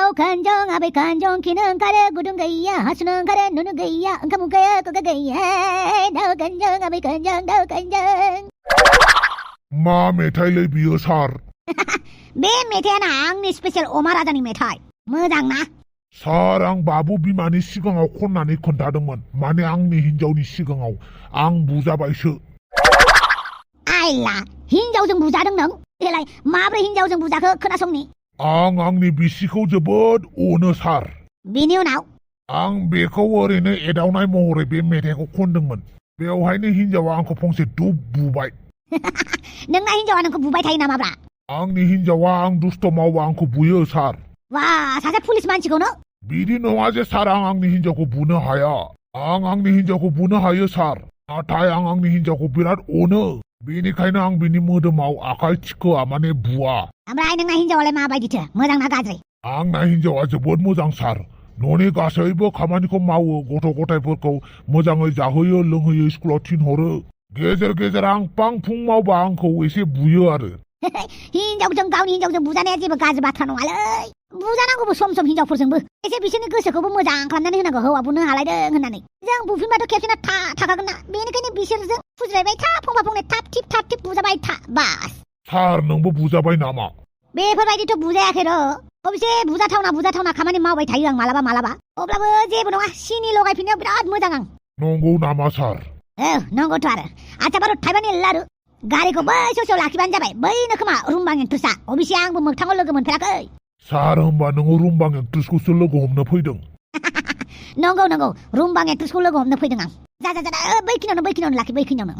दाउ खानजं आबै खानजं खिनो ओंखारो गुदुं गैया हासुनो ओंखारो नुनो गैया ओंखाम उखैयो खुगा गैया दाउ खानजं आबै खानजं दाउ खानजं मा मेथाइलै बियो सार? बे मेथाइयाना आंनि स्पेशल अमा राजानि मेथाइ मोजां ना? सार आं बाबु बिमानि सिगाङाव खननानै खोन्थादोंमोन माने आंनि हिनजावनि सिगाङाव आं बुजाबायसो। आइला हिनजावजों बुजादों नों? देलाय माब्रै हिनजावजों बुजाखो खोनासंनि। आं आंनि बिसिखौ जोबोद अनो सार। बिनि उनाव आं बेखौ ओरैनो एदावनाय महरै बे मेथाइखौ खनदोंमोन। बेवहायनो हिनजावा आंखौ फंसे दुब बुबाय। नोंना हिनजावा नोंखौ बुबाय थायो नामाब्रा? आंनि हिनजावा आं दुस्थ मावबा आंखौ बुयो सार। वाह सासे पुलिस मानसिखौनो? बिदि नङा जे सार आं आंनि हिनजावखौ बुनो हाया। आं आंनि हिनजावखौ बुनो हायो सार। नाथाय आं आंनि हिनजावखौ बिराद अनो। बेनिखायनो आं बिनि मोदोमाव आखाइ थिखोआ माने बुवा। ओमफ्राय नोंना हिनजावालाय माबायदिथो? मोजां ना गाज्रि? आंना हिनजावा जोबोद मोजां सार। न'नि गासैबो खामानिखौ मावो, गथ' गथायफोरखौ मोजाङै जाहोयो लोंहोयो, स्कुलाव थिनहरो। गेजेर गेजेर आं पां फुं मावबा आंखौ एसे बुयो आरो। हिनजावजों गावनि हिनजावजों बुजानाया जेबो गाज्रि बाथ्रा नङालै। बुजानांगौबो सम सम हिनजावफोरजोंबो। एसे बिसोरनि गोसोखौबो मोजां खालामनानै होनांगौ हौवा बुनो हालायदों होननानै। जों बुफिनबाथ' खेबसेनो थाखागोन ना। बेनिखायनो बिसोरजों फुज्रायबाय था फंफा फंनै थाब थिब बुजाबाय था बास। सार नोंबो बुजाबाय नामा? बेफोरबायदिथ' बुजायाखै र'। अबेसे बुजाथावना खामानि मावबाय थायो आं मालाबा। अब्लाबो जेबो नङा, सिनि लगायफिननायाव बिराद मोजां आं। नंगौ नामा सार? औ नंगौथ' आरो। आच्छा बारु थाइबानि लारु गारिखौ बै ससेयाव लाखिबानो जाबाय। बैनो खोमा रुमबां एक्ट्रेसआ। अबेसे आंबो मोगथाङाव लोगो मोनफेराखै। सार होमबा नोङो रुमबां एक्ट्रेसखौसो लोगो हमनो फैदों? नंगौ रुमबां एक्ट्रेसखौ लोगो हमनो फैदों आं। जा बैखिनियावनो लाखि बैखिनियावनो।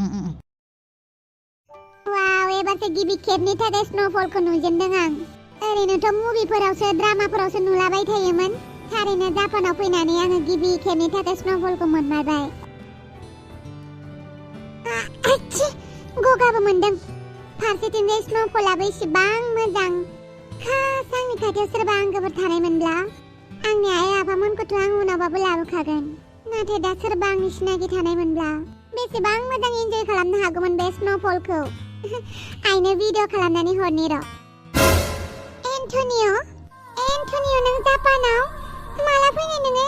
वाव एबारसो गिबि खेबनि थाखाय स्नोफलखौ नुजेनदों आं। ओरैनोथ' मुभिफोरावसो ड्रामाफोरावसो नुलाबाय थायोमोन। थारैनो जापानाव फैनानै आङो गिबि खेबनि थाखाय स्नोफलखौ मोनबाय। गगाबो मोनदों। फारसेथिंजाय स्नोफलाबो इसेबां मोजां। खास आंनि खाथियाव सोरबा आंगोफोर थानायमोनब्ला आंनि आइ आफामोनखौथ' आं उनावबाबो लाबोखागोन। नाथाय दा सोरबा आंनि सिनाखि थानायमोनब्ला बेसेबां मोजां इन्जय खालामनो हागौमोन बे स्नोफलखौ। आइनो भिडिअ खालामनानै हरनि र'। एन्टनिय' नों जापानाव माला फैनाय नोङो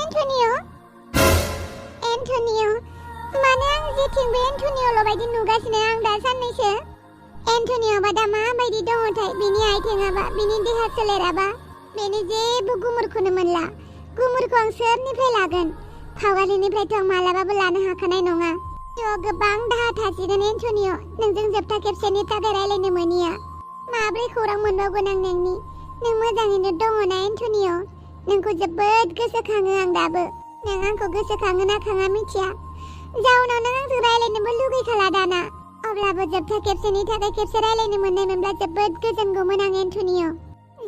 एन्टनिय' मानो आं जेथिंबो एन्टनिय'ल' बायदि नुगासिनो आं दा साननैसो। एन्टनिय'बा दा माबायदि दङथाय? बिनि आइथेङाबा, बिनि देहा सोलेराबा, बेनि जेबो गुमुरखौनो मोनला। गुमुरखौ आं सोरनिफ्राय लागोन? फावगारिनिफ्रायथ' आं मालाबाबो लानो हाखानाय नङा। थ' गोबां दाहा थासिगोन एन्टनिय', नोंजों जोबथा खेबसेनि थाखाय रायलायनो मोनिया। माब्रै खौरां मोनबावगोन आं नोंनि? नों मोजाङैनो दङना एन्टनिय'? नोंखौ जोबोद गोसोखाङो आं दाबो। नों आंखौ गोसोखाङो ना खाङा मिथिया। जाउनाव नों आंजों रायलायनोबो लुगैखाला दाना। अब्लाबो जोबथा खेबसेनि थाखाय खेबसे रायलायनो मोननायमोनब्ला जोबोद गोजोनगौमोन आं एन्टनिय'।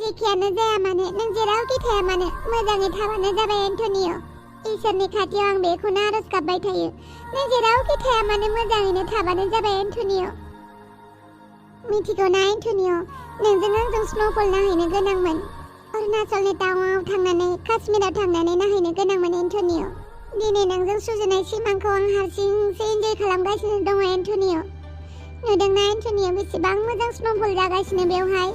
जेखियानो जाया मानो, नों जेरावखि थाया मानो मोजाङै थाबानो जाबाय एन्टनिय'। इसोरनि खाथियाव आं बेखौनो आरज गाबबाय थायो। नों जेरावखि थाया मानो मोजाङैनो थाबानो जाबाय एन्टनिय'। मिथिगौ ना एन्टनिय', नोंजों आंजों स्नोफल नायहैनो गोनांमोन। अरुणाचलनि टावांआव थांनानै काश्मीराव थांनानै नायहैनो गोनांमोन एन्टनिय'। दिनै नोंजों सुजुनाय सिमांखौ आं हारसिंसो इन्जय खालामगासिनो दङ एन्टनिय'। नुदोंना एन्टनिय' बेसेबां मोजां स्नोफल जागासिनो बेवहाय।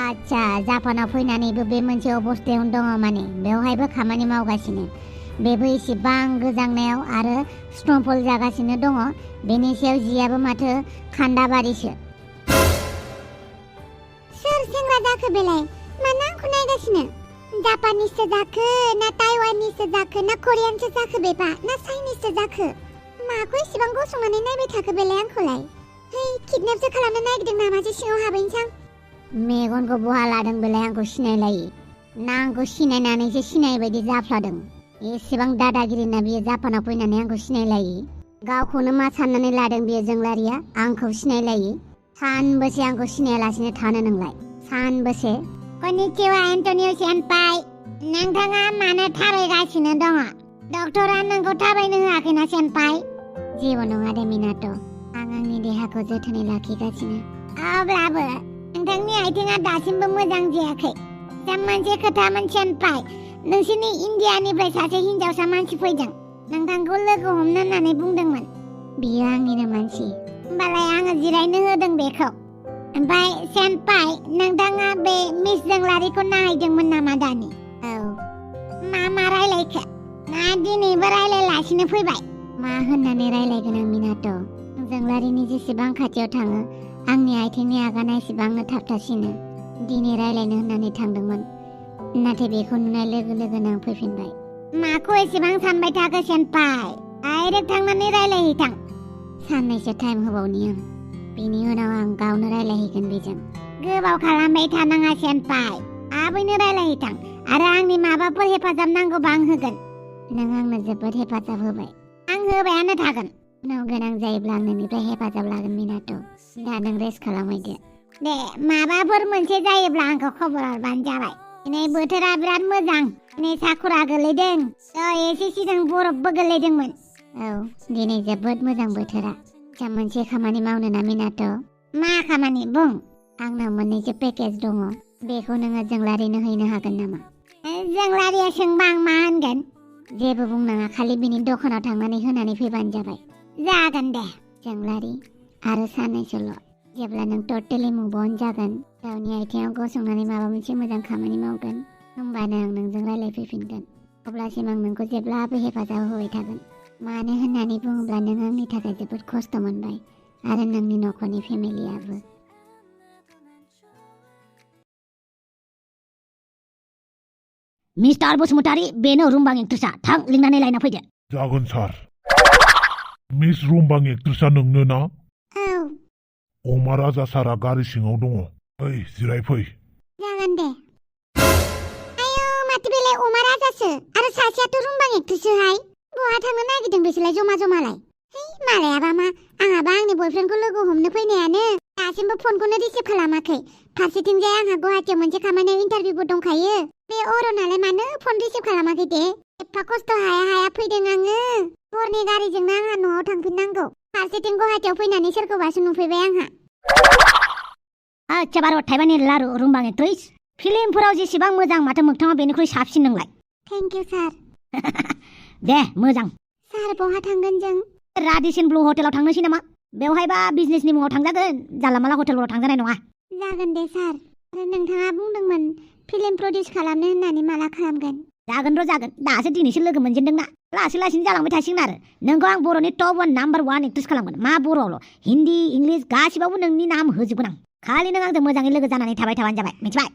आच्छा जापानाव फैनानैबो बे मोनसे अबस्थायावनो दङ माने बेवहायबो खामानि मावगासिनो। बेबो इसेबां गोजांनायाव आरो स्नोफल जागासिनो दङ। बेनि सायाव जियाबो माथो खान्दाबारिसो। सोर सेंग्रा जाखो बेलाय? मानो आंखौ नायगासिनो? जापानिससो जाखो ना ताइवानिससो जाखो ना करियानसो जाखो बेबा ना चाइनिससो जाखो? माखौ इसेबां गसंनानै नायबाय थाखो बेलाय आंखौलाय? है किडनेपसो खालामनो नागिरदों नामासो सिङाव हाबैनोसां? मेगनखौ बहा लादों बेलाय आंखौ सिनायलायि? ना आंखौ सिनायनानैसो सिनाय बायदि जाफ्लादों? एसेबां दादागिरिना बियो जापानाव फैनानै आंखौ सिनायलायि? गावखौनो मा साननानै लादों बियो जोंलारिया आंखौ सिनायलायि? सानबेसे आंखौ सिनायालासिनो थानो नोंलाय? सानबेसे? कनिचिवा एन्टनिय' सेनपाइ। नोंथाङा मानो थाबायगासिनो दङ? डक्टरा नोंखौ थाबायनो होआखैना सेनपाइ? जेबो नङा दे मिनाट', आं आंनि देहाखौ जोथोनै लाखिगासिनो। अब्लाबो नोंथांनि आथिङा दासिमबो मोजां जायाखै। दा मोनसे खोथामोन सेनपाइ, नोंसोरनि इन्डियानिफ्राय सासे हिनजावसा मानसि फैदों। नोंथांखौ लोगो हमनो होननानै बुंदोंमोन। बियो आंनिनो मानसि। होमबालाय आङो जिरायनो होदों बेखौ। ओमफ्राय सेनपाइ नोंथाङा बे मिस जोंलारिखौ नायदोंमोन नामा दानि? औ। मा रायलायखो? ना दिनैबो रायलायलासिनो फैबाय? मा होननानै रायलायगोन आं मिनाथ'? जोंलारिनि जेसेबां खाथियाव थाङो आंनि आथिंनि आगाना एसेबांनो थाबथासिनो। दिनै रायलायनो होननानै थांदोंमोन, नाथाय बेखौ नुनाय लोगो लोगोनो आं फैफिनबाय। माखौ एसेबां सानबाय थाखो सेनपाइ? डाइरेक्ट थांनानै रायलायहैथां। साननैसो टाइम होबावनि आं, बेनि उनाव आं गावनो रायलायहैगोन बेजों। गोबाव खालामबाय थानाङा सेनपाइ, थाबैनो रायलायहैथां आरो आंनि माबाफोर हेफाजाब नांगौबा आं होगोन। नों आंनो जोबोद हेफाजाब होबाय, आं होबायानो थागोन। उनाव गोनां जायोब्ला आं नोंनिफ्राय हेफाजाब लागोन मिनाथ'। दा नों रेस्ट खालामहैदो। दे, माबाफोर मोनसे जायोब्ला आंखौ खबर हरबानो जाबाय। दिनै बोथोरा बिराद मोजां, दिनै साखुरा गोलैदों, एसे सिगां बरफबो गोलैदोंमोन। औ, दिनै जोबोद मोजां बोथोरा। जा मोनसे खामानि मावनो ना मिनाथ'? मा खामानि बुं? आंनाव मोननैसो पेकेज दङ, बेखौ नोङो जोंलारिनो हैनो हागोन नामा? जोंलारिया सोंबा आं मा होनगोन? जेबो बुंनाङा, खालि बिनि दखानाव थांनानै होनानै फैबानो जाबाय। जागोन दे। जोंलारि, आरो साननैसोल'। जेब्ला नों टटेलि मुभ अन जागोन, गावनि आथिङाव गसंनानै माबा मोनसे मोजां खामानि मावगोन, होमबानो आं नोंजों रायलायफैफिनगोन। अब्लासिम आं नोंखौ जेब्लाबो हेफाजाब होबाय थागोन। मानो होननानै बुङोब्ला नों आंनि थाखाय जोबोद खस्थ' मोनबाय, आरो नोंनि नखरनि फेमिलियाबो। मिस्टार बसुमतारी, बेनो रुमबां एक्ट्रेसआ। थां, लिंनानै लायना फैदो। जागोन सार। मिस रुमबां एक्ट्रेसआ नोंनो ना? औ। अमा राजा सारा गारि सिङाव दङ। ओइ, जिरायफै। जागोन दे। आयौ, माथो बेलाय अमा राजासो, आरो सासेयाथ' रुमबां एक्ट्रेससोहाय। बहा थांनो नागिरदों बिसोरलाय जमा जमालाय? है, मालायाबा मा, आंहाबा आंनि बयफ्रेन्डखौ लोगो हमनो फैनायानो दासिमबो फनखौनो रिसिभ खालामाखै। फारसेथिंजाय आंहा गुवाहाटियाव मोनसे खामानियाव इन्टारभिउबो दंखायो। बे अरनालाय मानो फन रिसिभ खालामाखै दे? एफा खस्थ' हाया फैदों आङो। हरनि गारिजोंनो आंहा न'आव थांफिननांगौ। फारसेथिं गुवाहाटियाव फैनानै सोरखौबासो नुफैबाय आंहा। आच्छा, बार' थाइबानि लारु रुमबां एक्ट्रेस। फिल्मफोराव जेसेबां मोजां, माथो मोगथाङाव बेनिख्रुइ साबसिन नोंलाय। थेंक इउ सार। दे, मोजां। सार, बहा थांगोन जों? राडिसन ब्लु हटेलाव थांनोसै नामा? बेवहायबा बिजनेसनि मुङाव थांजागोन, जानला माला हटेलफोराव थांजानाय नङा। जागोन दे सार। आरो नोंथाङा बुंदोंमोन फिल्म प्रडिउस खालामनो होननानै, माला खालामगोन? जागोन र' जागोन, दासो दिनैसो लोगो मोनजेनदोंना, लासै लासैनो जालांबाय थासिगोन आरो। नोंखौ आं बर'नि टप 1 नाम्बार 1 एक्ट्रेस खालामगोन। मा बर'आवल', हिन्दी, इंलिस गासिबावबो नोंनि नाम होजोबगोन आं। खालि नों आंजों मोजाङै लोगो जानानै थाबाय थाबानो जाबाय, मिथिबाय?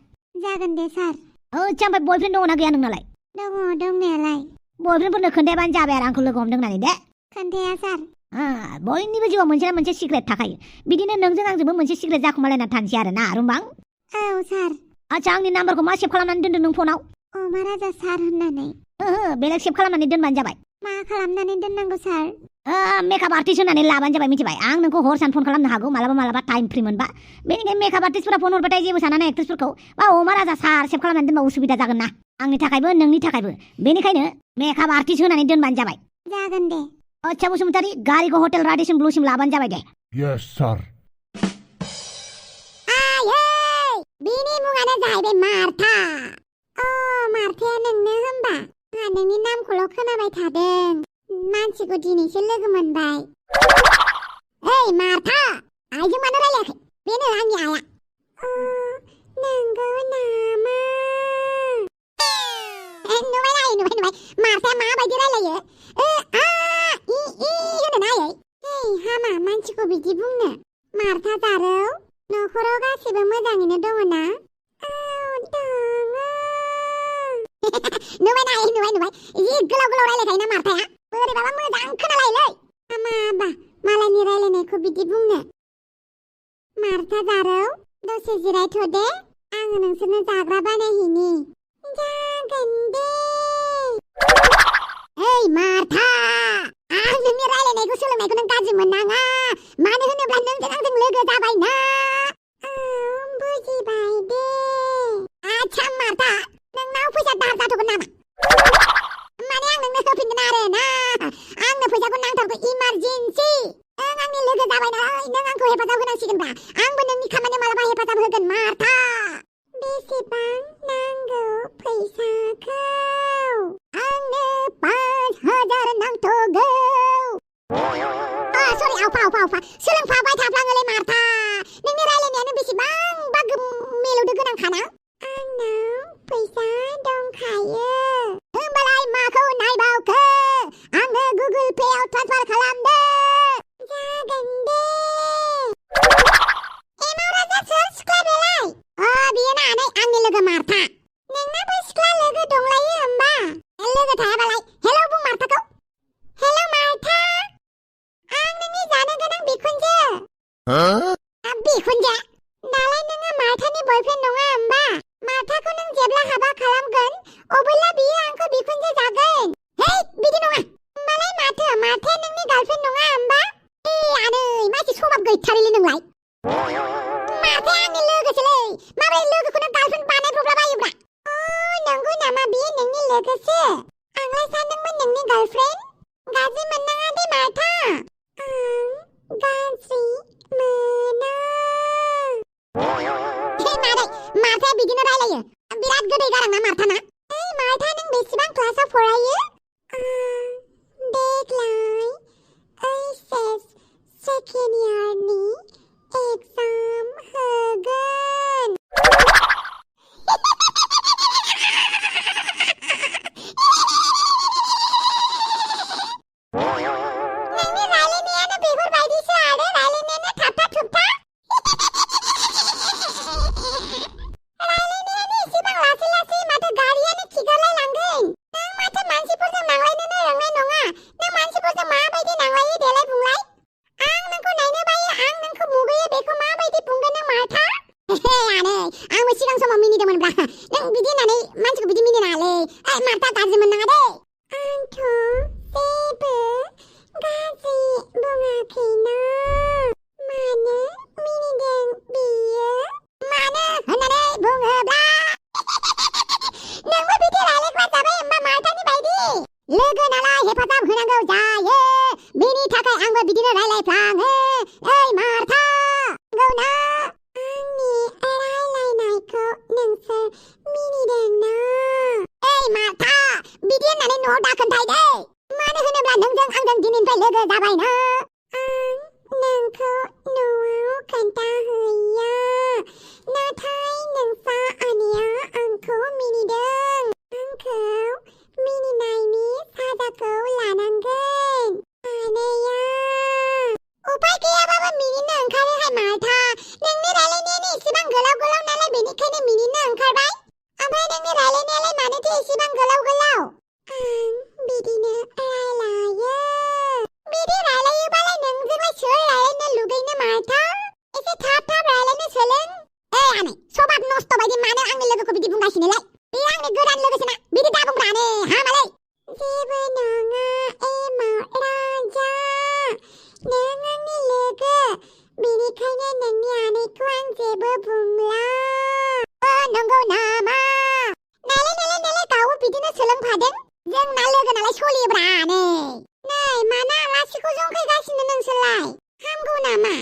जागोन दे सार। आच्छा, ओमफ्राय बयफ्रेन्ड दङ ना गैया नोंनालाय? दङ दंनायालाय। बयफ्रेन्डफोरनो खोन्थायाबानो जाबाय आरो आंखौ लोगो हमदों होननानै दे। खोन्थाया सार। बयनिबो जिउआव मोनसे ना मोनसे सिक्रेट थाखायो। बिदिनो नोंजों आंजोंबो मोनसे सिक्रेट जाखुमालायना थानोसै आरो ना रुमबां। औ सार। आच्छा, आंनि नाम्बारखौ मा सेभ खालामनानै दोनदों नों फनाव? अमा राजा सार होननानै। बेलेग सेभ खालामनानै दोनबानो जाबाय। मा खालामनानै दोननांगौ सार? मेकआप आर्टिस्ट होननानै लाबानो जाबाय, मिथिबाय? आं नोंखौ हर सान फन खालामनो हागौ, मालाबा मालाबा टाइम फ्रि मोनबा। बेनिखायनो मेकआप आर्टिस्टफोरा फन हरबाथाय जेबो साना एक्ट्रेसफोरखौ बा अमा राजा सार सेभ खालामनानै दोनबा उसुबिदा जागोन ना, आंनि थाखायबो नोंनि थाखायबो। बेनिखायनो मेकआप आर्टिस्ट होनानै दोनबानो जाबाय। जागोन दे। आच्छा बसुमतारी, गारिखौ हटेल राडिसन ब्लुसिम लाबानो जाबाय दे। यस सार। बिनि मुङानो जाहैबाय मार्था। मार्थाया नोंनो होमबा? आंहा नोंनि नामखौल' खोनाबाय थादों, मानसिखौ दिनैसो लोगो मोनबाय। ओइ मार्था, आइजों मानो रायलायाखै? बेनो आंनि आइया। नंगौ नामा? नुबाय मार्थाया माबायदि रायलायो? होनो ना आयै? हामा मानसिखौ बिदि बुंनो। मार्था जारौ, न'खराव गासिबो मोजाङैनो दङ ना? नुबाय जि गोलाव रायलायखायोना मार्थाया, बोरैबाबा मोजां खोनालायोलै। हामाबा मालायनि रायलायनायखौ बिदि बुंनो। मार्था जारौ, दसे जिरायथ' दे, आङो नोंसोरनो जाग्रा बानायहैनि। जागोन दे। ओइ मार्था, आं नोंनि रायलायनायखौ सोलोंनायखौ नों गाज्रि मोननाङा। मानो होनोब्ला नोंजों आंजों लोगो जाबायना। बुजिबाय दे। आच्छा मार्था, नोंनाव फैसा दाहार जाथ'गोन नामा? माने आं नोंनो होफिनगोन आरो ना। आंनो फैसाखौ नांथारगौ, इमारजेन्सि। नों आंनि लोगो जाबाय नालाय, नों आंखौ हेफाजाब होनांसिगोनब्रा। आंबो नोंनि खामानियाव मालाबा हेफाजाब होगोन मार्था। बेसेबां नांगौ फैसाखौ? आंनो 5,000 नांथ'गौ। सरि, आवफा सोलोंफाबाय थाफ्लाङोलै मार्था। नोंनि रायलायनायानो बेसेबां फैसा दंखायो होमबालाय माखौ नायबावखो आंनो गुगोल पे आव ट्रान्सफार खालामदो जागोन दे एमाव राजा सोर सिख्ला बेलाय बियो ना नै आंनि लोगो मार्था नोंनाबो सिख्ला लोगो दंलायो होमबा लोगो थायाबालाय हेलौ बुं मार्थाखौ हेलौ मार्था आं नोंनि जानो गोनां बिखुनजो बिखुनजो दालाय नोङो मार्थानि बयफ्रेन्ड नङा होमबा मार्थाखौ नों जेब्ला हाबा खालामगोन अब्ला बियो आंखौ बिखुनजो जागोन हे बिदि नङा होमबालाय माथो मार्थाया नोंनि गार्लफ्रेन्ड नङा होमबा आनै मासे समाब गैथारैलै नोंलाय मार्थाया आंनि लोगोसोलै माबोरै लोगोखौनो गार्लफ्रेन्ड बानायब्रबलाबायोब्रा नंगौ नामा बियो नोंनि लोगोसो आंलाय सानदोंमोन नोंनि गार्लफ्रेन्ड गाज्रि मोननाङा दे मार्था गाज्रि मोना मार्थाया बिदिनो रायलायो बिराद गोदै गारां ना मार्था ना मार्था नों बेसेबां क्लासाव फरायो देग्लाय ओइचएस सेकेन्ड इयारनि एग्जाम होगोन नोंनि रायलायनायानो बेफोरबायदिसो आरो रायलायनायानो थाबथा थुबथा लोगो नालाय हेफाजाब होनांगौ जायो बेनि थाखाय आंबो बिदिनो रायलायफ्लाङो मार्था नंगौ ना आंनि रायलायनायखौ नोंसोर मिनिदों ना मार्था बिदि होननानै न'आव दाखोन्थाय दै मानो होनोब्ला नोंजों आंजों दिनैनिफ्राय लोगो जाबायना आं नोंखौ न'आव खोन्थाहैया नाथाय नोंसा आनैया आंखौ मिनिदों आंखौ मिनिनायनि साजाखौ लानांगोन आनैया उपाय गैयाबाबो मिनिनो ओंखारोहाय मार्था नोंनि रायलायनायानो एसेबां गोलाव गोलाव नालाय बेनिखायनो मिनिनो ओंखारबाय ओमफ्राय नोंनि रायलायनायालाय मानोथो एसेबां गोलाव गोलाव आं बिदिनो रायलायो बिदि रायलायोबालाय नोंजोंलाय सोर रायलायनो लुगैनो मार्था एसे थाब थाब रायलायनो सोलों आनै सबाब नस्त बायदि मानो आंनि लोगोखौ बिदि बुंगासिनोलाय बे आंनि गोदान लोगोसोना बिदि दाबुंब्रानो हामालै जेबो नङा एमाव राजा नों आंनि लोगो बेनिखायनो नोंनि आनैखौ आं जेबो बुंला नंगौ नामा नालाय गावबो बिदिनो सोलोंफादों जोंना लोगो नालाय सलियोब्रा नै मानो आलासिखौ जंखायगासिनो नोंसोरलाय हामगौ नामा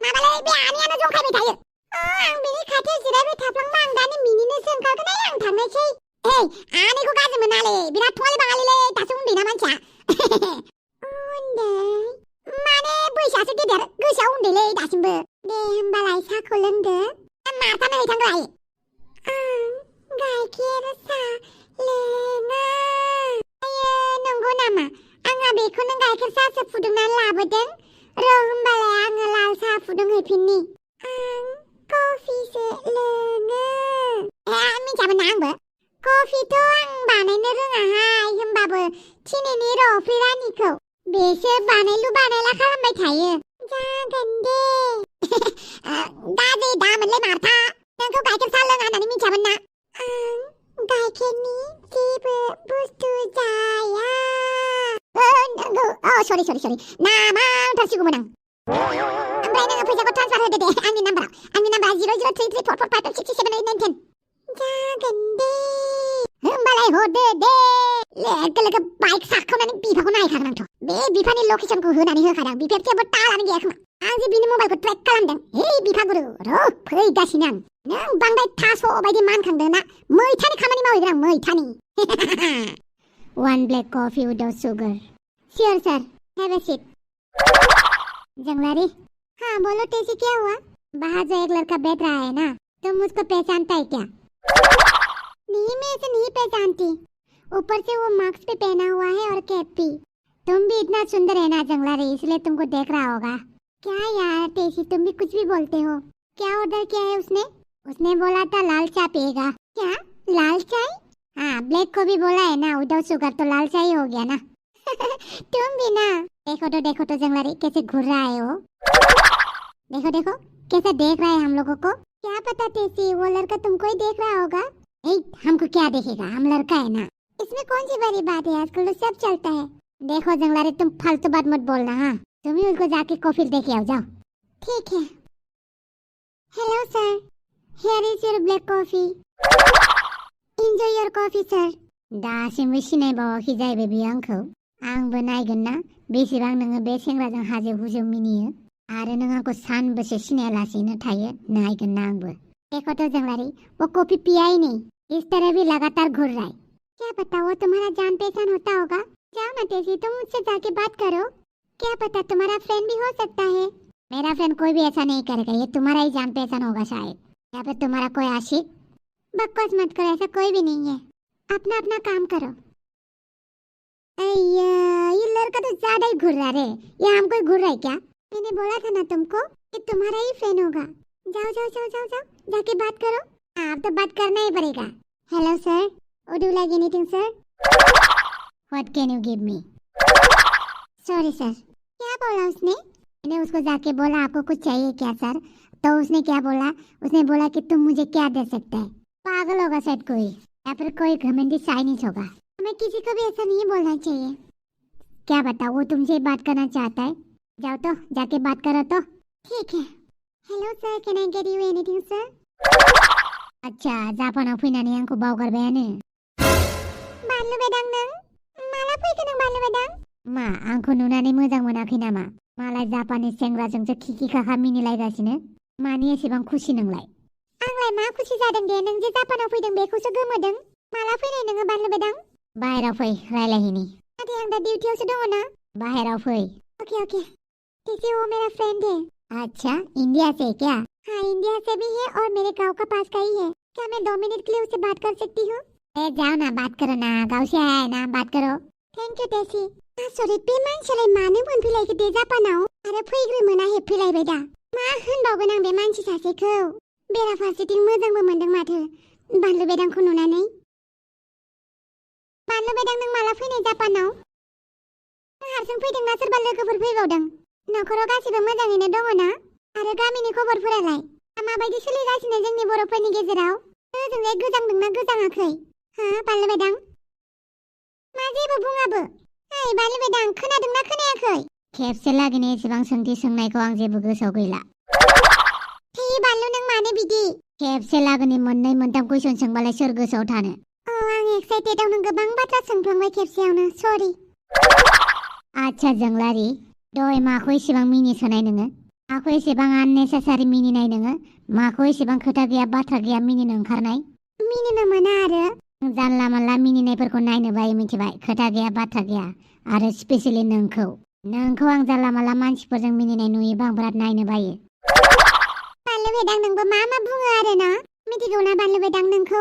माबालाय बे आनैयानो जंखायबाय थायो आं बिनि खाथियाव जिरायबाय थाफ्लांबा आं दानो मिनिनोसो ओंखारगोन आं थांनोसै आनैखौ गाज्रि मोनालै बिराद थङालि बाङालिलै दासो उन्दैना मानसिया उन्दै माने बैसोआसो गेदेर गोसोआ उन्दैलै दासिमबो दे होमबालाय साहाखौ लोंदो मार्थानो हैथांग्रा आं गाइखेर साहा लोङा नंगौ नामा आंहा बेखौनो गाइखेर साहासो फुदुंनानै लाबोदों होमबालाय आङो लाल साहा फुदुंहैफिननि आं कफिसो लोङो मिथियामोन ना आंबो कफिथ' आं बानायनो रोङाहाय होमबाबो थिनैनि रफि रानिखौ बेसो बानायलु बानायला खालामबाय थायो जागोन दे दा मोनलै मार्था नोंखौ गाइखेर साहा लोङा होननानै मिथियामोन ना आं गाइखेरनि जेबो बुस्थु जाया नंगौ सरि नामांथारसिगौमोन आं ओमफ्राय नोङो फैसाखौ ट्रान्सफार होदो दे आंनि नाम्बाराव 0033445678910 जागोन दे होमबालाय हरदो दे लोगो बाइक साखावनानै बिफाखौ नायखागोन आंथ' बे बिफानि लकेसनखौ होनानै होखादों बिफाया जेबो तालानो गैया खोमा आं जे बिनि मबाइलखौ ट्रेक खालामदों हे बिफा गुरु फैगासिनो आं नों बांद्राय थास' बायदि मानखांदों ना मैथानि खामानि मावहैगोन आं मैथानि 1 black coffee without sugar. Sure sir, have a seat. जंगलारी हाँ बोलो तेजी क्या हुआ बाहर जो एक लड़का बैठ रहा है ना तुम उसको पहचानता है क्या एज आंटी, ऊपर से वो मास्क भी पहना हुआ है और कैप भी। तुम भी इतना सुंदर है ना जंगला रे, इसलिए तुमको देख रहा होगा। क्या यार टेसी, तुम भी कुछ भी बोलते हो। क्या ऑर्डर किया है उसने? उसने बोला था लाल चाय पिएगा। क्या लाल चाय? हाँ, ब्लैक को भी बोला है ना, विदाउट शुगर तो लाल चाय ही हो गया ना। तुम भी ना। देखो तो जंगला रे कैसे घूर रहा है वो। देखो देखो कैसे देख रहा है हम लोगों को। क्या पता टेसी, वो लड़का तुमको ही देख रहा होगा। ए, हमको क्या देखेगा, हम लड़का है ना। इसमें कौन सी बड़ी बात है, आजकल तो सब चलता है। देखो जंगला रे, तुम फालतू बात मत बोलना। हाँ, तुम ही उसको जाके कॉफी देके आओ, जाओ। ठीक है। Hello sir, here is your black coffee. Enjoy your coffee sir. दासिमबो सिनायबावाखै जाहैबाय बियो आंखौ। आंबो नायगोन ना बेसेबां नोङो बे सेंग्राजों हाजो हुजो मिनियो आरो नों आंखौ सानबेसे सिनायालासेनो थायो, नायगोन ना आंबो। देखो तो जंगला रे, वो कॉफी पिया ही नहीं, इस तरह भी लगातार घूर रहा है। क्या पता वो तुम्हारा जान पहचान होता होगा। जाओ ना टेसी, तुम मुझसे जाके बात करो। क्या पता तुम्हारा फ्रेंड भी हो सकता है। मेरा फ्रेंड कोई भी ऐसा नहीं करेगा, ये तुम्हारा ही जान पहचान होगा शायद, या फिर तुम्हारा कोई आशिक। बकवास मत करो, ऐसा कोई भी नहीं है। अपना अपना काम करो। अय्या, ये लड़का तो ज्यादा ही घूर रहा रे। ये हमको ही घूर रहा है क्या? मैंने बोला था ना तुमको कि तुम्हारा ही फ्रेंड होगा। जाओ जाओ जाओ जाओ जाओ, जाके बात करो। आप तो बात करना ही पड़ेगा। Hello sir, would you like anything sir? What can you give me? Sorry sir. क्या बोला उसने? मैंने उसको जाके बोला आपको कुछ चाहिए क्या सर? तो उसने क्या बोला? उसने बोला कि तुम मुझे क्या दे सकते हैं। पागल होगा शायद कोई, या फिर कोई घमंडी चाइनीज होगा। हमें किसी को भी ऐसा नहीं बोलना चाहिए। क्या बताओ, वो तुमसे बात करना चाहता है। जाओ तो जाके बात करो तो। ठीक है। Hello sir, can I get you anything sir? अच्छा, जापानाव फैनानै आंखौ बावगारबायानो। बानलु बेदां नों? माला फैखो नों बानलु बेदां? मा, आंखौ नुनानै मोजां मोनाखै नामा? मालाय जापानिज सेंग्राजोंसो खिखि खाखा मिनिलायगासिनो। मानि एसेबां खुसि नोंलाय? आंलाय मा खुसि जादों दे, नों जे जापानाव फैदों बेखौसो गोमोदों। माला फैनाय नोङो बानलु बेदां? बाहेराव फै, रायलायहैनि। नाथाय आं दा डिउटियावसो दङ ना। बाहेराव फै। Okay okay. टीसी, वो मेरा फ्रेंड है। अच्छा, इंडिया से क्या? हाँ, इंडिया से भी है और मेरे गांव का पास का ही है। क्या मैं 2 मिनट के लिए उससे बात कर सकती हूँ? ए, जाओ ना, बात करो ना, गांव से आया है ना, बात करो। Thank you Tessy. सॉरी, बे मानसियालाय मानो मोनफैलायखो दे जापानाव? आरो फैग्रोमोना हेबफैलायबाय दा। मा होनबावगोन आं बे मानसि सासेखौ? बेराफारसेथिं मोजांबो मोनदों माथो बानलु बेदांखौ नुनानै। बानलु बेदां, नों माला फैनाय जापानाव? नों हारसिं फैदों ना सोरबा लोगोफोर फैबावदों? न'खराव गासिबो मोजाङैनो दङ ना? आरो गामिनि खबरफोरालाय माबायदि सोलिगासिनो जोंनि बर'फोरनि गेजेराव? ओजोंलाय गोजांदोंना गोजाङाखै? हा बानलु बेदां? मा जेबो बुङाबो? ओइ बानलु बेदां, खोनादोंना खोनायाखै? खेबसे लागैनो एसेबां सोंथि सोंनायखौ आं जेबो गोसोआव गैला। हे बानलु, नों मानो बिदि? खेबसे लागैनो मोननै मोनथाम कुइसन सोंबालाय सोर गोसोआव थानो? आं एक्साइटेडावनो गोबां बाथ्रा सोंफ्लांबाय खेबसेयावनो, सरि। आच्छा जोंलारि, दहाय माखौ एसेबां मिनिसोनाय नोङो? माखौ एसेबां आननेसेसारि मिनिनाय नोङो? माखौ एसेबां खोथा गैया बाथ्रा गैया मिनिनो ओंखारनाय? मिनिनो मोना आरो। जानला मानला मिनिनायफोरखौ नायनो बायो मिथिबाय। खोथा गैया बाथ्रा गैया। आरो स्पेसियेलि नोंखौ आं जानला मानला मानसिफोरजों मिनिनाय नुयोबा आं बिराद नायनो बायो। बानलु बेदां, नोंबो मा मा बुङो आरो ना? मिथिगौ ना बानलु बेदां, नोंखौ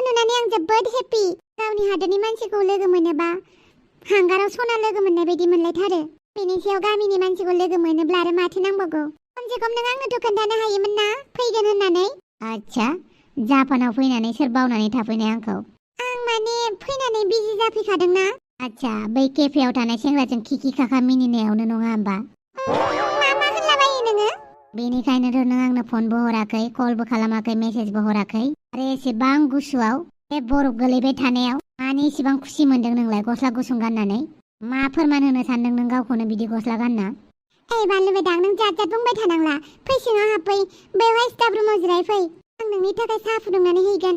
नुनानै आं जोबोद हेपि। गावनि हादोरनि मानसिखौ लोगो मोनोबा हांगाराव सना लोगो मोननाय बायदि मोनलायथारो। बेनि सायाव गामिनि मानसिखौ लोगो मोनोब्ला आरो माथो नांबावगौ? खमसे खम नों आंनोथ' खोन्थानो हायोमोन ना फैगोन होननानै। आच्छा, जापानाव फैनानै सोर बावनानै थाफैनाय आंखौ? आं माने फैनानै बिजि जाफैखादों ना। आच्छा, बै केफेआव थानाय सेंग्राजों खिखि खाखा मिनिनायावनो नङा होमबा? मा होनलाबायो नोङो? बेनिखायनोथ' नों आंनो फनबो हराखै, कलबो खालामाखै, मेसेजबो हराखै। आरो एसेबां गुसुआव बे बरफ गोलैबाय थानायाव मानो एसेबां खुसि मोनदों नोंलाय गस्ला गुसुं गाननानै? मा फोरमान होनो सानदों नों गावखौनो बिदि गस्ला गानना? ओइ बानलु बेदां, नों जात जात बुंबाय थानांला। फै सिङाव हाबफै, बेवहाय स्टाफ रुमाव जिरायफै। आं नोंनि थाखाय साहा फुदुंनानै हैगोन।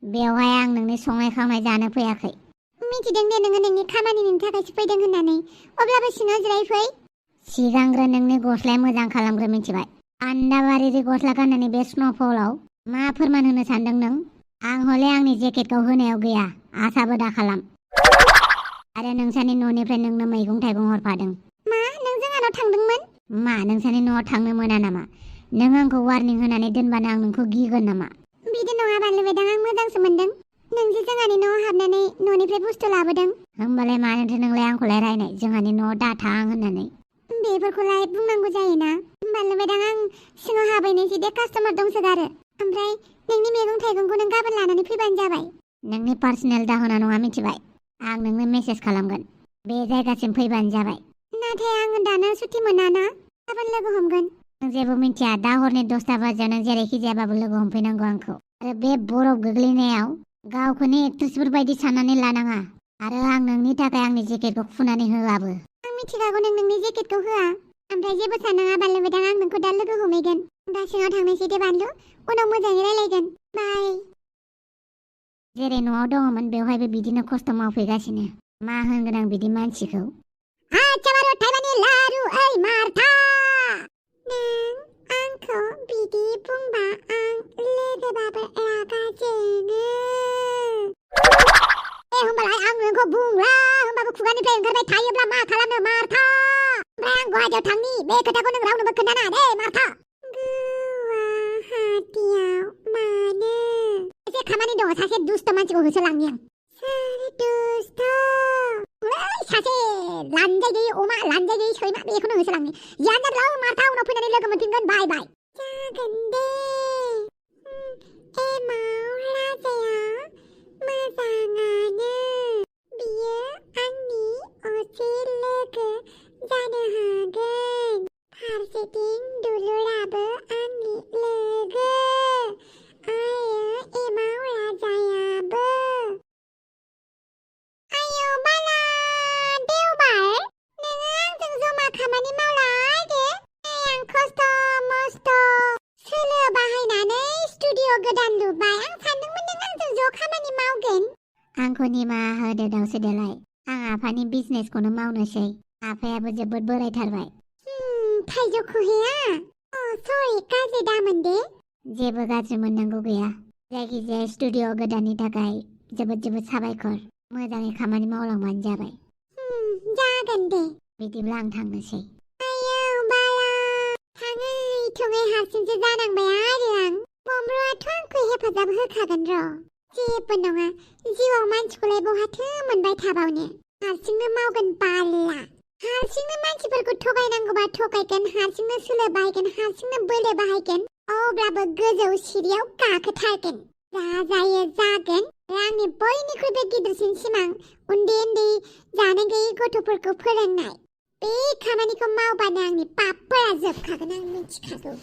बेवहाय आं नोंनि संनाय खावनाय जानो फैयाखै। मिथिदों दे नोङो नोंनि खामानिनि थाखायसो फैदों होननानै। अब्लाबो सिङाव जिरायफै। सिगांग्रो नोंनि गस्लाया मोजां खालामग्रो मिथिबाय। आन्दाबारि गस्ला गाननानै बे स्न'फलाव मा फोरमान होनो सानदों नों? आं हले आंनि जेकेटखौ होनायाव गैया, आसाबो दा खालाम। आरो नोंसानि न'निफ्राय नोंनो मैगं थाइगं हरफादों। मा, नों जोंहानाव थांदोंमोन? मा, नोंसानि न'आव थांनो मोना नामा? नों आंखौ वार्निं होनानै दोनबानो आं नोंखौ गिगोन नामा? बिदि नङा बानलु बेदां, आं मोजांसो मोनदों। नोंसो जोंहानि न'आव हाबनानै न'निफ्राय बुस्थु लाबोदों होमबालाय मानोथो नोंलाय आंखौलाय रायनाय जोंहानि न'आव दाथां होननानै बेफोरखौलाय बुंनांगौ जायोना होमबालाय मेदां आं सिङाव हाबैनोसै दे कास्टमार दंसोगारो ओमफ्राय नोंनि मैगं थाइगंखौ नों गाबोन लानानै फैबानो जाबाय नोंनि पार्सनेल दाहोना नङा मिथिबाय आं नोंनो मेसेज खालामगोन बे जायगासिम फैबानो जाबाय नाथाय आङो दानो सुटि मोनाना गाबोन लोगो हमगोन नों जेबो मिथिया दा हरनि 10टा बाजियाव नों जेरैखि जायाबाबो लोगो हमफैनांगौ आंखौ आरो बे बरफ गोग्लैनायाव गावखौनो एक्ट्रेसफोर बायदि साननानै लानाङा आरो आं नोंनि थाखाय आंनि जेकेटखौ खुनानै होआबो आं मिथिखागौ नों नोंनि जेकेटखौ होआ ओमफ्राय जेबो साननाङा बानलु मेदां आं नोंखौ दा लोगो हमहैगोन दा सिङाव थांनोसै दे बानलु उनाव मोजाङै रायलायगोन बाय जेरै न'आव दङमोन बेवहायबो बिदिनो खस्थ' मावफैगासिनो मा होनगोन आं बिदि मानसिखौ आचाबारो थाइबानि लारु ओइ मार्था नों आंखौ बिदि बुंबा आं लोगोबाबो रागा जोङो होमबालाय आं नोंखौ बुंला होमबाबो खुगानिफ्राय ओंखारबाय थायोब्ला मा खालामनो मार्था ओमफ्राय आं गुवाहाटियाव थांनि बे खोथाखौ नों रावनोबो खोन्थानाङा दे मार्था गुवाहाटियाव मानो एसे खामानि दङ सासे दुस्त मानसिखौ होसोलांनि आं सोर दुस्त सासे लानजाय गैयै अमा लानजाय गैयै सैमा बेखौनो होसोलांनि जियानो जाब्ला मार्था उनाव फैनानै लोगो मोनफिनगोन बाय बाय जागोन दे एमाव राजाया मोजाङानो बियो आंनि असे लोगो जानो हागोन फारसेथिं दुलुराबो आंनि लोगो आरो एमाव राजायाबो आयौ बाला देवबार नोङो आंजों जमा खामानि मावलाय दे आं खस्थ' मस्थ' सोलो बाहायनानै स्टुडिअ गोदान लुबाय आं सानदोंमोन नों आंजों ज' खामानि मावगोन आंखौ निमाहा होदो दावसे देलाय आं आफानि बिजनेसखौनो मावनोसै आफायाबो जोबोद बोरायथारबाय थाइजौ खुहैया सरि गाज्रि दामोन दे जेबो गाज्रि मोननांगौ गैया जायखिजाया स्टुडिअ गोदाननि थाखाय जोबोद जोबोद साबायखर मोजाङै खामानि मावलांबानो जाबाय जागोन दे बिदिब्ला आं थांनोसै आयौ बाला थाङै थुङै हारसिंसो जानांबाय आरो आं बमरुआथ' आंखौ हेफाजाब होखागोन र' जेबो नङा जिउआव मानसिखौलाय बहाथो मोनबाय थाबावनो हारसिंनो मावगोन बाला हारसिंनो मानसिफोरखौ थगायनांगौबा थगायगोन हारसिंनो सोलो बाहायगोन हारसिंनो बोलो बाहायगोन अब्लाबो गोजौ सिरियाव गाखोथारगोन जा जायो जागोन आंनि बयनिख्रुइबो गिदिरसिन सिमां उन्दै उन्दै जानो गैयै गथ'फोरखौ फोरोंनाय बे खामानिखौ मावबानो आंनि पापफोरा जोबखागोन आं मिथिखागौ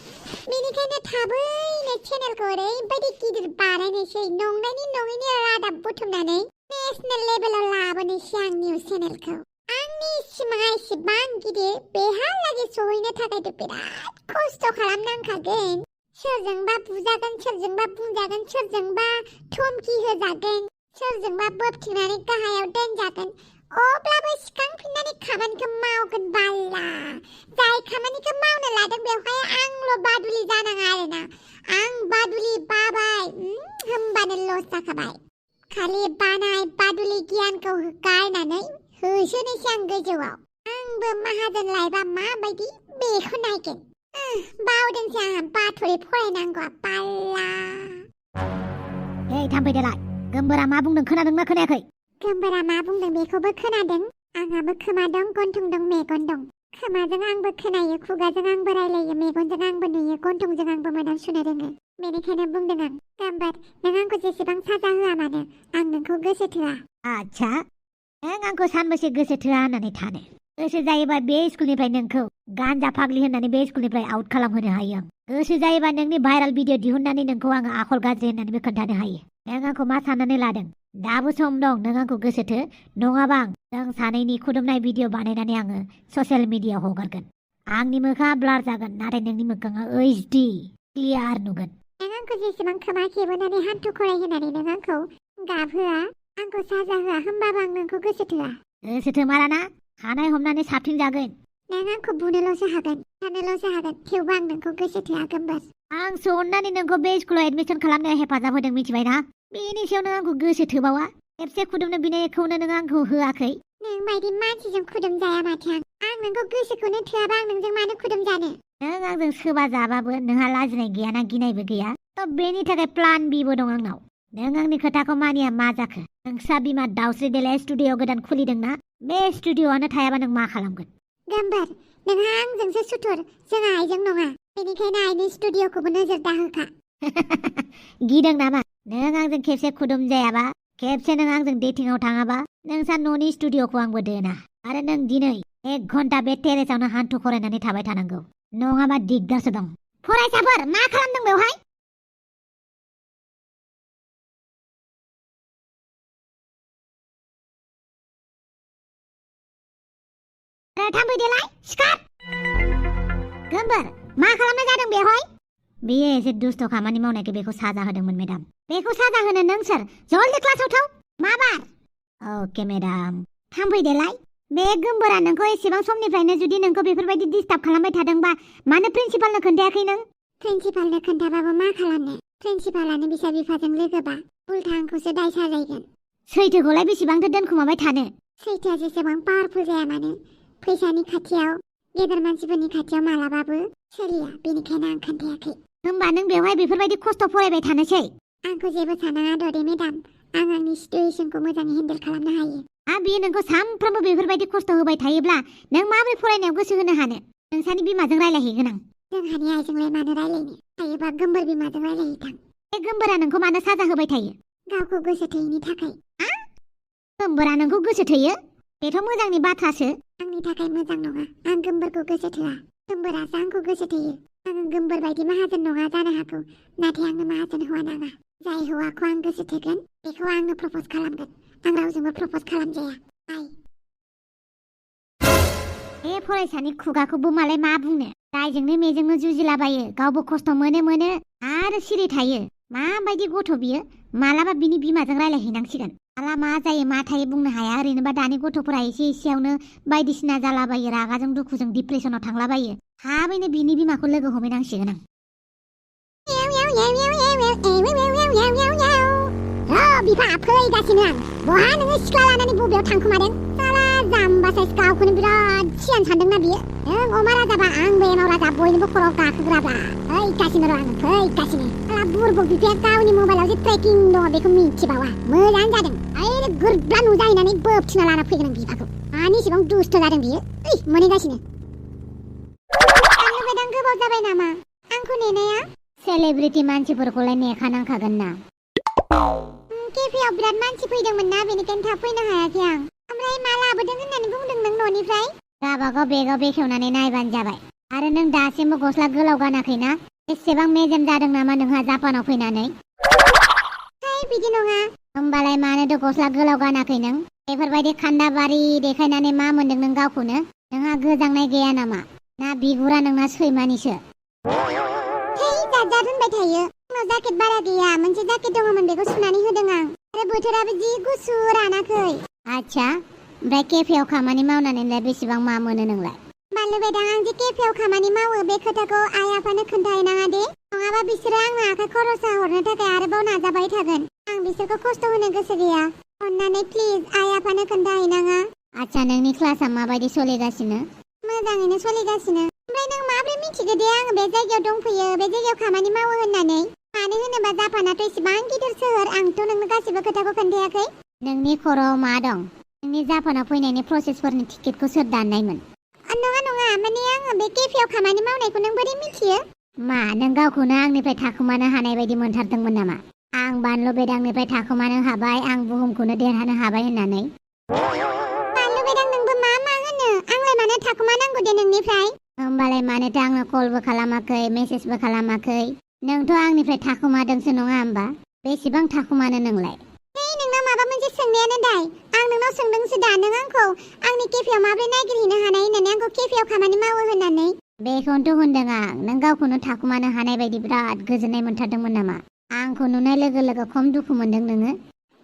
बेनिखायनो थाबैनो चेनेलखौ ओरैबायदि गिदिर बानायनोसै नंनायनि नङैनि रादाब बुथुमनानै नेसनेल लेभेलाव लाबोनोसै आं निउस चेनेलखौ आंनि सिमाङा एसेबां गिदिर बेहालागै सहैनो थाखायथ' बिराद खस्थ' खालामनांखागोन सोरजोंबा बुजागोन सोरजोंबा बुंजागोन सोरजोंबा धमकि होजागोन सोरजोंबा बोबथिंनानै गाहायाव दोनजागोन अब्लाबो सिखांफिननानै खामानिखौ मावगोन बाला जाय खामानिखौ मावनो लादों बेवहाय आंल' बादुलि जानाङा आरोना आं बादुलि बाबाय होमबानो लस जाखाबाय खालि बानाय बादुलि गियानखौ गारनानै होसोनोसै आं गोजौआव आंबो माहाजोन लायबा माबायदि बेखौ नायगोन बावदोंसै आंहा बाथरि फरायनांगौआ बाला थांफै देलाय गोमबोरा मा बुंदों खोनादोंना खोनायाखै गोमबोरा मा बुंदों बेखौबो खोनादों आंहाबो खोमा दं गन्थं दं मेगन दं खोमाजों आंबो खोनायो खुगाजों आंबो रायलायो मेगनजों आंबो नुयो गन्थंजों आंबो मोदां सुनो रोङो बेनिखायनो बुंदों आं गाम्बार नों आंखौ जेसेबां साजा होआ मानो आं नोंखौ गोसो थोआ आच्छा नों आंखौ सानबेसे गोसो थोआ होननानै थानो गोसो जायोबा बे स्कुलनिफ्राय नोंखौ गान्जा फाग्लि होननानै बे स्कुलनिफ्राय आउट खालामहोनो हायो आं गोसो जायोबा नोंनि भाइराल भिडिअ दिहुननानै नोंखौ आङो आखल गाज्रि होननानैबो खोन्थानो हायो नों आंखौ मा साननानै लादों दाबो सम दं नों आंखौ गोसो थो नङाबा आं जों सानैनि खुदुमनाय भिडिअ बानायनानै आङो ससियेल मिडियायाव हगारगोन आंनि मोखाङा ब्लार जागोन नाथाय नोंनि मोखाङा HD क्लियार नुगोन नों आंखौ जेसेबां खोमा खेबोनानै हान्थु खराय होनानै नों आंखौ गाबहोआ आंखौ साजा होआ होमबाबो आं नोंखौ गोसो थोआ गोसो थोमाराना हानाय हमनानै साबसिन जागोन नों आंखौ बुनोल'सो हागोन थानोल'सो हागोन थेवबो आं नोंखौ गोसो थोआ गोमबोर आं अननानै नोंखौ बे स्कुलाव एडमिसन खालामनायाव हेफाजाब होदों मिथिबायना बेनि सायाव नों आंखौ गोसो थोबावा खेबसे खुदुमनो बिनायखौनो नों आंखौ होआखै नों बायदि मानसिजों खुदुम जाया माथो आं नोंखौ गोसोखौनो थोआबा आं नोंजों मानो खुदुम जानो नों आंजों सोबा जाबाबो नोंहा लाजिनाय गैयाना गिनायबो गैया थ' बेनि थाखाय प्लान बिबो दं आंनाव नों आंनि खोथाखौ मानिया मा जाखो? नोंसा बिमा दाउस्रि देलाय स्टुडिअ गोदान खुलिदोंना? बे स्टुडिअआनो थायाबा नों मा खालामगोन? गोमबोर नोंहा आंजोंसो सुथुर जोंहा आइजों नङा बेनिखायनो आइनि स्टुडिअखौबो नोजोर दाहोखा। गिदों नामा? नों आंजों खेबसे खुदुम जायाबा, खेबसे नों आंजों डेटिंआव थाङाबा नोंसा न'नि स्टुडिअखौ आंबो दोना। आरो नों दिनै 1 घन्टा बे टेरेसावनो हान्थु खरायनानै थाबाय थानांगौ, नङाबा दिगदारसो दं। फरायसाफोर मा खालामदों बेवहाय? थाम्फै देलाय सिखार! गोमबोर मा खालामनाय जादों बेवहाय? बेयो एसे दुस्थ' खामानि मावनायखाय बेखौ साजा होदोंमोन मेडाम। बेखौ साजा होनो नों सोर? जल्दि क्लासाव थां। मा बार? अके मेडाम। थाम्फै देलाय, बे गोमबोरा नोंखौ एसेबां समनिफ्रायनो जुदि नोंखौ बेफोरबायदि डिस्टार्ब खालामबाय थादोंबा मानो प्रिन्सिपालनो खोन्थायाखै नों? प्रिन्सिपालनो खोन्थाबाबो मा खालामनो? प्रिन्सिपालानो बिसा बिफाजों लोगोबा उल्था आंखौसो दाय साजायगोन। सैथोखौलाय बेसेबांथो दोनखुमाबाय थानो? सैथोआ जेसेबां पावारफुल जाया मानो फैसानि खाथियाव गेदेर मानसिफोरनि खाथियाव मालाबाबो सोलिया, बेनिखायनो आं खोन्थायाखै। होमबा नों बेवहाय बेफोरबायदि खस्थ' फरायबाय थानोसै? आंखौ जेबो सानाङा ददे मेडाम, आं आंनि सिटुएसनखौ मोजाङै हेन्डेल खालामनो हायो। बियो नोंखौ सानफ्रोमबो बेफोरबायदि खस्थ' होबाय थायोब्ला नों माबोरै फरायनायाव गोसो होनो हानो? नोंसानि बिमाजों रायलायहैगोन आं। जोंहानि आइजोंलाय मानो रायलायनो? हायोबा गोमबोर बिमाजों रायलायहैथां। बे गोमबोरा नोंखौ मानो साजा होबाय थायो? गावखौ गोसो थोयैनि थाखाय। गोमबोरा नोंखौ गोसो थोयो? बेथ' मोजांनि बाथ्रासो। आंनि थाखाय मोजां नङा, आं गोमबोरखौ गोसो थोआ। गोमबोरासो आंखौ गोसो थोयो। आं गोमबोर बायदि माहाजोन नङा जानो हागौ, नाथाय आंनो माहाजोन हौवा नाङा। जाय हौवाखौ आं गोसो थोगोन बेखौ आंनो प्रप'ज खालामगोन। आं रावजोंबो प्रप'ज खालामजाया। बे फरायसानि खुगाखौबो मालाय मा बुंनो? जायजोंनो मेजोंनो जुजिलाबायो, गावबो खस्थ' मोनो आरो सिरि थायो। माबायदि गथ' बियो? मालाबा बिनि बिमाजों रायलायहैनांसिगोन। माला मा जायो मा थायो बुंनो हाया। ओरैनोबा दानि गथ'फोरा एसे एसेयावनो बायदिसिना जालाबायो, रागाजों दुखुजों डिप्रेसनाव थांलाबायो। थाबैनो बिनि बिमाखौ लोगो हमहैनांसिगोन आं। बिफा फैगासिनो आं। बहा नोङो सिख्ला लानानै बबेयाव थांखुमादों? साला जाम्बा साइस गावखौनो बिराद सियान सानदोंना बियो? नों अमा राजाबा आंबो एमाव राजा, बयनिबो खर'आव गाखोग्राब्रा। फैगासिनो र' आं फैगासिनो। साला बुरबक बिफाया गावनि मबाइलाव जे ट्रेकिं दङ बेखौ मिथिबावा। मोजां जादों। आरो गुरब्ला नुजाहैनानै बोबथिना लाना फैगोन आं बिफाखौ। मानि इसेबां दुस्थ' जादों बियो? मोनहैगासिनो। आंनो बेदां गोबाव जाबाय नामा आंखौ नेनाया? सेलेब्रिटि मानसिफोरखौलाय नेखानांखागोन ना। केफेआव बिराद मानसि फैदोंमोन ना, बेनिखायनो थाब फैनो हायाखै आं। ओमफ्राय मा लाबोदों होननानै बुंदों नों न'निफ्राय? गावबागाव बेगाव बेखेवनानै नायबानो जाबाय। आरो नों दासिमबो गस्ला गोलाव गानाखैना? एसेबां मेजेम जादों नामा नोंहा जापानाव फैनानै? बिदि नङा। होमबालाय मानोथो गस्ला गोलाव गानाखै नों? बेफोरबायदि खान्दाबारि देखायनानै मा मोनदों नों गावखौनो? नोंहा गोजांनाय गैया नामा? ना बिगुरा नोंना सैमानिसो? जाजार होनबाय थायो। आंनाव जाकेट बारा गैया, मोनसे जाकेट दङमोन बेखौ सुनानै होदों आं। आरो बोथोराबो जि गुसु रानाखै। आच्छा, ओमफ्राय केफेआव खामानि मावनानैलाय बेसेबां मा मोनो नोंलाय? बानलु बेदां, आं जे केफेआव खामानि मावो बे खोथाखौ आइ आफानो खोन्थाहैनाङा दे, नङाबा बिसोरो आंनो आखाइ खरसा हरनो थाखाय आरोबाव नाजाबाय थागोन। आं बिसोरखौ खस्थ' होनो गोसो गैया। अन्नानै प्लिज आइ आफानो खोन्थाहैनाङा। आच्छा, नोंनि क्लासआ माबायदि सोलिगासिनो? मोजाङैनो सोलिगासिनो। ओमफ्राय नों माब्रै मिथिगो दे आङो बे जायगायाव दंफैयो, बे जायगायाव खामानि मावो होननानै? मानो होनोबा जापानाथ' एसेबां गिदिर सोहोर, आंथ' नोंनो गासिबो खोथाखौ खोन्थायाखै। नोंनि खर'आव मा दं? नोंनि जापानाव फैनायनि प्रसेसफोरनि टिकेटखौ सोर दाननायमोन? नङा, माने आङो बे केफेआव खामानि मावनायखौ नों बोरै मिथियो? मा नों गावखौनो आंनिफ्राय थाखुमानो हानाय बायदि मोनथारदोंमोन नामा? आं बानलु बेदांनिफ्राय थाखुमानो हाबाय, आं बुहुमखौनो देरहानो हाबाय होननानै? बानलु बेदां, नोंबो मा होनो? आंलाय मानो थाखुमानांगौ दे नोंनिफ्राय? होमबालाय मानोथो आंनो कलबो खालामाखै, मेसेजबो खालामाखै? नोंथ' आंनिफ्राय थाखुमादोंसो नङा होमबा? बेसेबां थाखुमानो नोंलाय? नोंनाव माबा मोनसे सोंनायानो दाय। आं नोंनाव सोंदोंसो दा, नों आंखौ आंनि केफेआव माब्रै नागिरहैनो हानाय होननानै, आंखौ केफेआव खामानि मावो होननानै? बेखौनोथ' होनदों आं, नों गावखौनो थाखुमानो हानाय बायदि बिराद गोजोननाय मोनथारदोंमोन नामा? आंखौ नुनाय लोगो लोगो खम दुखु मोनदों नोङो?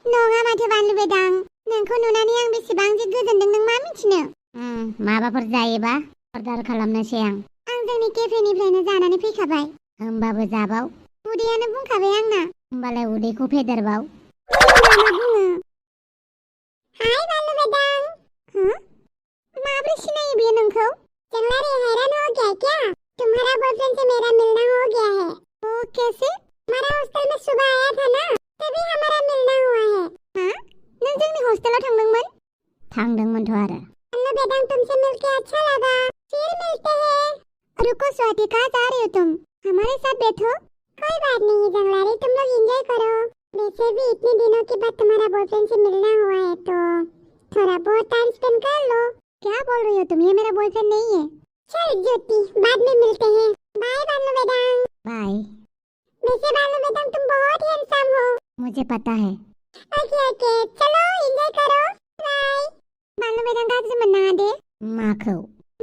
नङा माथो बानलु बेदां, नोंखौ नुनानै आं बेसेबां जे गोजोनदों नों मा मिथिनो? माबाफोर जायोबा अर्डार खालामनोसै आं। आं जोंनि केफेनिफ्रायनो जानानै फैखाबाय। होमबाबो जाबाव। उदैयानो बुंखाबाय आंना। होमबालाय उदैखौ फेदेरबाव। मा बुङो? हाय बानलु बेदां। माब्रै सिनायो बियो नोंखौ? जंगलारी हैरान हो गया क्या? तुम्हारा बॉयफ्रेंड से मेरा मिलना हो गया है। वो कैसे? हमारा हॉस्टल में सुबह आया था ना, तभी हम हॉस्टेलाव थांदोंमोन? थांदोंमोनथ' आरो। हेलो बेदांग तुमसे मिलके अच्छा लगा फिर मिलते हैं। रुको स्वाति कहाँ जा रहे हो तुम? हमारे साथ बैठो। कोई बात नहीं जंगलारी तुम लोग एंजॉय करो। वैसे भी इतने दिनों के बाद तुम्हारा बॉयफ्रेंड से मिलना हुआ है तो थोड़ा बहुत टाइम स्पेंड कर लो। क्या बोल रही हो तुम? ये मेरा बॉयफ्रेंड नहीं है। चल ज्योति बाद में मिलते हैं। बाय बालू बेदांग। बाय। वैसे बालू बेदांग तुम बहुत हैंडसम हो। मुझे पता है। ओके चलो एंजॉय करो। बाय। बालु बेदांग गाज्रि मोननाङा दे। माखौ?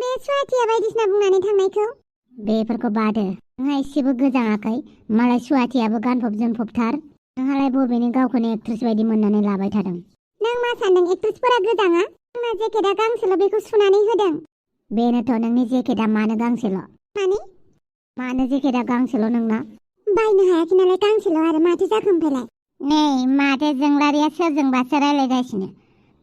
बे सुवाथिया बायदिसिना बुंनानै थांनायखौ। बेफोरखौ बादो। नोंहा एसेबो गोजाङाखै? मालाय सुवाथियाबो गानफब जोमफबथार। नोंहालाय बबेनि गावखौनो एक्ट्रेस बायदि मोननानै लाबाय थादों? नों मा सानदों एक्ट्रेसफोरा गोजाङा? आंना जेकेटआ गांसेल' बेखौ सुनानै होदों। बेनोथ' नोंनि जेकेटआ मानो गांसेल'? मानो जेकेटआ गांसेल' नोंना? बायनो हायाखै नालाय गांसेल' आरो माथो जाखो ओमफ्रायलाय? नै माथो जोंलारिया सोरजोंबासो रायलायगासिनो?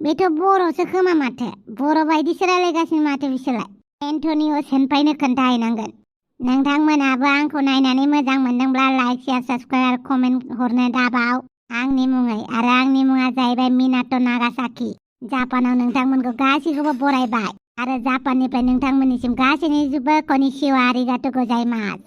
बेथ' बर'सो खोमा माथो। बर' बायदिसो रायलायगासिनो माथो बिसोरलाय। एन्टनिअ सेनफाइनो खोन्थाहैनांगोन। नोंथांमोनाबो आंखौ नायनानै मोजां मोनदोंब्ला लाइक शेयार साबस्क्राइब आरो कमेन्ट हरनो दाबाव आंनि मुङै। आरो आंनि मुङा जाहैबाय मिनातो नागासाकी। जापानाव नोंथांमोनखौ गासैखौबो बरायबाय आरो जापाननिफ्राय नोंथांमोननिसिम गासैनिबो कनिचिवा आरिगातो गोजाइमास।